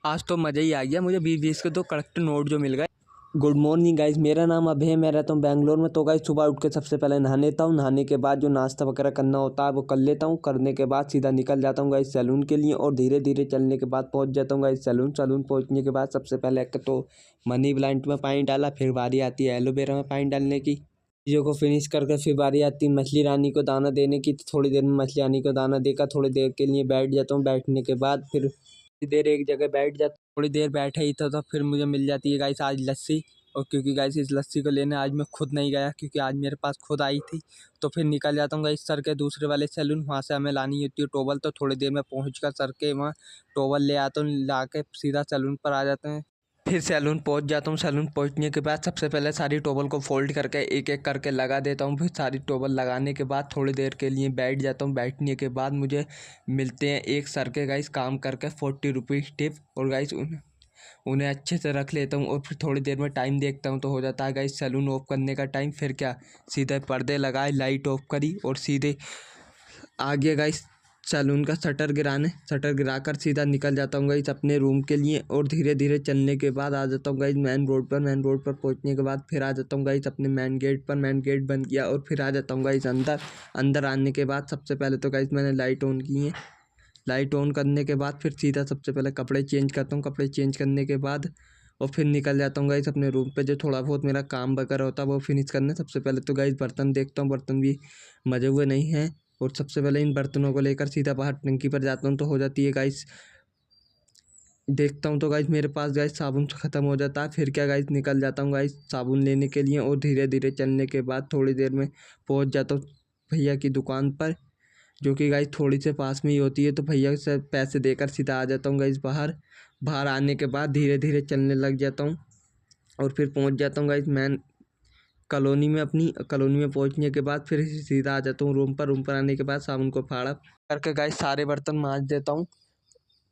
आज तो मज़ा ही आ गया मुझे 20-20 के तो करेक्ट नोट जो मिल गए। गुड मॉर्निंग गाइस, मेरा नाम अभय है, मैं रहता हूँ बैंगलोर में। तो गाइस सुबह उठ के सबसे पहले नहा लेता हूँ। नहाने के बाद जो नाश्ता वगैरह करना होता है वो कर लेता हूँ। करने के बाद सीधा निकल जाता हूँ गाइस सैलून के लिए, और धीरे धीरे चलने के बाद पहुँच जाता हूँ गाइस सैलून। सैलून पहुँचने के बाद सबसे पहले तो मनी प्लांट में पानी डाला, फिर बारी आती है एलोवेरा में पानी डालने की। चीज़ों को फिनिश कर फिर बारी आती है मछली रानी को दाना देने की। तो थोड़ी देर में मछली रानी को दाना देकर थोड़ी देर के लिए बैठ जाता हूँ। बैठने के बाद फिर थोड़ी देर एक जगह बैठ जाता, थोड़ी देर बैठा ही था तो फिर मुझे मिल जाती है गाइस आज लस्सी। और क्योंकि गाइस इस लस्सी को लेने आज मैं खुद नहीं गया, क्योंकि आज मेरे पास खुद आई थी, तो फिर निकल जाता हूँ गाइस सर के दूसरे वाले सैलून। वहाँ से हमें लानी होती है टोवल। तो थोड़ी देर में पहुँच कर सर के वहाँ टोवल ले आता हूँ, ला के सीधा सैलून पर आ जाते हैं। फिर सैलून पहुंच जाता हूँ। सैलून पहुंचने के बाद सबसे पहले सारी टॉवल को फोल्ड करके एक एक करके लगा देता हूँ। फिर सारी टॉवल लगाने के बाद थोड़ी देर के लिए बैठ जाता हूँ। बैठने के बाद मुझे मिलते हैं एक सर के गाइस काम करके 40 रुपीज़ टिप। और गाइस उन्हें अच्छे से रख लेता हूँ। और फिर थोड़ी देर में टाइम देखता हूँ तो हो जाता है गाइस सैलून ऑफ करने का टाइम। फिर क्या, सीधे पर्दे लगाए, लाइट ऑफ करी और सीधे आगे गाइस सैलून का शटर गिराकर सीधा निकल जाता हूँ गाइस अपने रूम के लिए। और धीरे धीरे चलने के बाद आ जाता हूँ गाइस मेन रोड पर। मेन रोड पर पहुँचने के बाद फिर आ जाता हूँ गाइस अपने मेन गेट पर। मेन गेट बंद किया और फिर आ जाता हूँ गाइस अंदर। अंदर आने के बाद सबसे पहले तो गाइस मैंने लाइट ऑन की है। लाइट ऑन करने के बाद फिर सीधा सबसे पहले कपड़े चेंज करता हूँ। कपड़े चेंज करने के बाद और फिर निकल जाता हूँ गाइस अपने रूम पे। जो थोड़ा बहुत मेरा काम वगैरह होता है वो फिनिश करने। सबसे पहले तो गाइस बर्तन देखता हूँ, बर्तन भी मजे हुए नहीं हैं। और सबसे पहले इन बर्तनों को लेकर सीधा बाहर टंकी पर जाता हूँ तो हो जाती है गाइस। देखता हूँ तो गाइस मेरे पास गाइस साबुन ख़त्म हो जाता है। फिर क्या गाइस निकल जाता हूँ गाइस साबुन लेने के लिए। और धीरे धीरे चलने के बाद थोड़ी देर में पहुँच जाता हूँ भैया की दुकान पर, जो कि गाइस थोड़ी से पास में ही होती है। तो भैया से पैसे देकर सीधा आ जाता हूँ गाइस बाहर। बाहर आने के बाद धीरे धीरे चलने लग जाता हूँ और फिर पहुँच जाता हूँ गाइस मैन कॉलोनी में। अपनी कॉलोनी में पहुँचने के बाद फिर सीधा आ जाता हूँ रूम पर। रूम पर आने के बाद साबुन को फाड़ा करके गाइस सारे बर्तन मांज देता हूँ।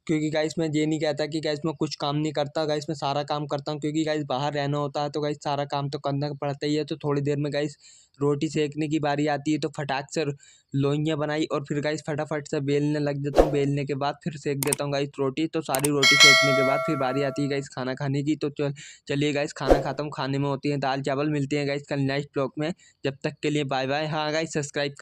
क्योंकि गाइस मैं ये नहीं कहता कि गाइस मैं कुछ काम नहीं करता, गाइस मैं सारा काम करता हूँ। क्योंकि गाइस बाहर रहना होता है तो गाइस सारा काम तो करना पड़ता ही है। तो थोड़ी देर में गाइस रोटी सेकने की बारी आती है, तो फटाक से लोइयाँ बनाई और फिर गाइस फटाफट से बेलने लग जाता हूँ। बेलने के बाद फिर सेक देता हूँ गाइस रोटी। तो सारी रोटी सेकने के बाद फिर बारी आती है गाइस खाना खाने की। तो चलिए गाइस खाना खाता हूँ। खाने में होती है दाल चावल। मिलते हैं गाइस कल नेक्स्ट ब्लॉग में। जब तक के लिए बाय बाय। हाँ गाइस सब्सक्राइब